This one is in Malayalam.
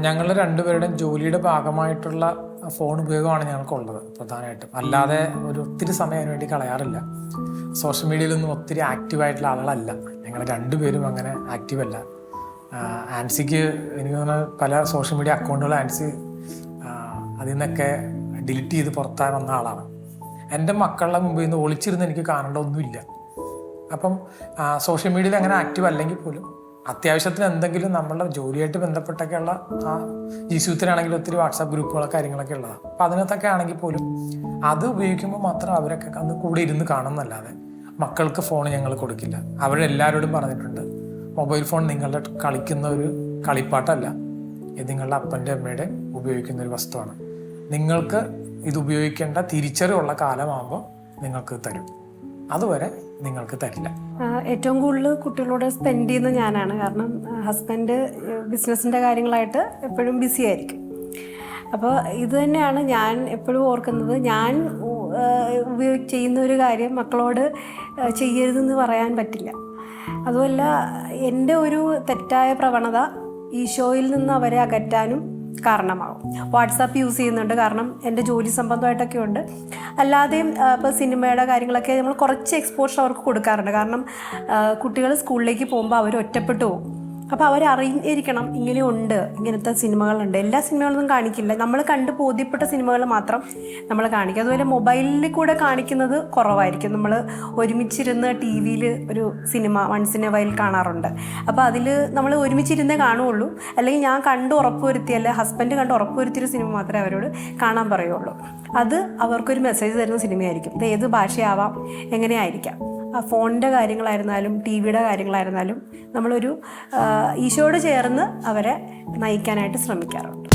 ഞങ്ങൾ രണ്ടുപേരുടെയും ജോലിയുടെ ഭാഗമായിട്ടുള്ള ഫോൺ ഉപയോഗമാണ് ഞങ്ങൾക്കുള്ളത് പ്രധാനമായിട്ടും. അല്ലാതെ ഒത്തിരി സമയം അതിന് വേണ്ടി കളയാറില്ല. സോഷ്യൽ മീഡിയയിലൊന്നും ഒത്തിരി ആക്റ്റീവായിട്ടുള്ള ആളുകളല്ല ഞങ്ങൾ രണ്ടുപേരും. അങ്ങനെ ആക്റ്റീവല്ല. ആൻസിക്ക് എനിക്ക് തോന്നുന്നത് പല സോഷ്യൽ മീഡിയ അക്കൗണ്ടുകൾ ആൻസി അതിൽ നിന്നൊക്കെ ഡിലീറ്റ് ചെയ്ത് പുറത്തായി വന്ന ആളാണ്. എൻ്റെ മക്കളുടെ മുമ്പിൽ നിന്ന് ഒളിച്ചിരുന്ന് എനിക്ക് കാണേണ്ട ഒന്നുമില്ല. അപ്പം സോഷ്യൽ മീഡിയയിൽ അങ്ങനെ ആക്റ്റീവ് അല്ലെങ്കിൽ പോലും അത്യാവശ്യത്തിന് എന്തെങ്കിലും നമ്മളുടെ ജോലിയായിട്ട് ബന്ധപ്പെട്ടൊക്കെയുള്ള ജീവിതത്തിലാണെങ്കിലും ഒത്തിരി വാട്സാപ്പ് ഗ്രൂപ്പുകളോ കാര്യങ്ങളൊക്കെ ഉള്ളതാണ്. അപ്പം അതിനകത്തൊക്കെ ആണെങ്കിൽ പോലും അത് ഉപയോഗിക്കുമ്പോൾ മാത്രം അവരൊക്കെ അന്ന് കൂടെ ഇരുന്ന് കാണുന്നല്ലാതെ മക്കൾക്ക് ഫോൺ ഞങ്ങൾ കൊടുക്കില്ല. അവരെല്ലാവരോടും പറഞ്ഞിട്ടുണ്ട്, മൊബൈൽ ഫോൺ നിങ്ങളുടെ കളിക്കുന്ന ഒരു കളിപ്പാട്ടല്ല, ഇത് നിങ്ങളുടെ അപ്പൻ്റെ അമ്മയുടെ ഉപയോഗിക്കുന്ന ഒരു വസ്തുവാണ്. നിങ്ങൾക്ക് ഇത് ഉപയോഗിക്കേണ്ട തിരിച്ചറിവുള്ള കാലമാകുമ്പോൾ നിങ്ങൾക്ക് തരും, അതുവരെ നിങ്ങൾക്ക് തരില്ല. ഏറ്റവും കൂടുതൽ കുട്ടികളോട് സ്പെൻഡ് ചെയ്യുന്നത് ഞാനാണ്. കാരണം ഹസ്ബൻഡ് ബിസിനസ്സിൻ്റെ കാര്യങ്ങളായിട്ട് എപ്പോഴും ബിസി ആയിരിക്കും. അപ്പോൾ ഇത് തന്നെയാണ് ഞാൻ എപ്പോഴും ഓർക്കുന്നത്. ഞാൻ ചെയ്യുന്ന ഒരു കാര്യം മക്കളോട് ചെയ്യരുതെന്ന് പറയാൻ പറ്റില്ല. അതുമല്ല, എൻ്റെ ഒരു തെറ്റായ പ്രവണത ഈശോയിൽ നിന്ന് അവരെ അകറ്റാനും കാരണമാകും. വാട്സാപ്പ് യൂസ് ചെയ്യുന്നുണ്ട്, കാരണം എൻ്റെ ജോലി സംബന്ധമായിട്ടൊക്കെ ഉണ്ട്. അല്ലാതെയും ഇപ്പോൾ സിനിമയുടെ കാര്യങ്ങളൊക്കെ നമ്മൾ കുറച്ച് എക്സ്പോഷർ അവർക്ക് കൊടുക്കാറുണ്ട്. കാരണം കുട്ടികൾ സ്കൂളിലേക്ക് പോകുമ്പോൾ അവർ ഒറ്റപ്പെട്ടു പോകും. അപ്പോൾ അവരറിഞ്ഞിരിക്കണം ഇങ്ങനെയുണ്ട്, ഇങ്ങനത്തെ സിനിമകളുണ്ട്. എല്ലാ സിനിമകളൊന്നും കാണിക്കില്ല, നമ്മൾ കണ്ട് ബോധ്യപ്പെട്ട സിനിമകൾ മാത്രം നമ്മൾ കാണിക്കും. അതുപോലെ മൊബൈലിൽ കൂടെ കാണിക്കുന്നത് കുറവായിരിക്കും. നമ്മൾ ഒരുമിച്ചിരുന്ന് ടി വിയിൽ ഒരു സിനിമ വൺസ് ഇൻ എ വൈൽ കാണാറുണ്ട്. അപ്പോൾ അതിൽ നമ്മൾ ഒരുമിച്ചിരുന്നേ കാണുകയുള്ളൂ. അല്ലെങ്കിൽ ഞാൻ കണ്ട് ഉറപ്പുവരുത്തി, അല്ലെ ഹസ്ബൻഡ് കണ്ട് ഉറപ്പുവരുത്തിയൊരു സിനിമ മാത്രമേ അവരോട് കാണാൻ പറയുള്ളൂ. അത് അവർക്കൊരു മെസ്സേജ് തരുന്ന സിനിമയായിരിക്കും. ഇത് ഏത് ഭാഷയാവാം, എങ്ങനെയായിരിക്കാം. ആ ഫോണിൻ്റെ കാര്യങ്ങളായിരുന്നാലും ടി വിയുടെ കാര്യങ്ങളായിരുന്നാലും നമ്മളൊരു ഈശോയോട് ചേർന്ന് അവരെ നയിക്കാനായിട്ട് ശ്രമിക്കാറുണ്ട്.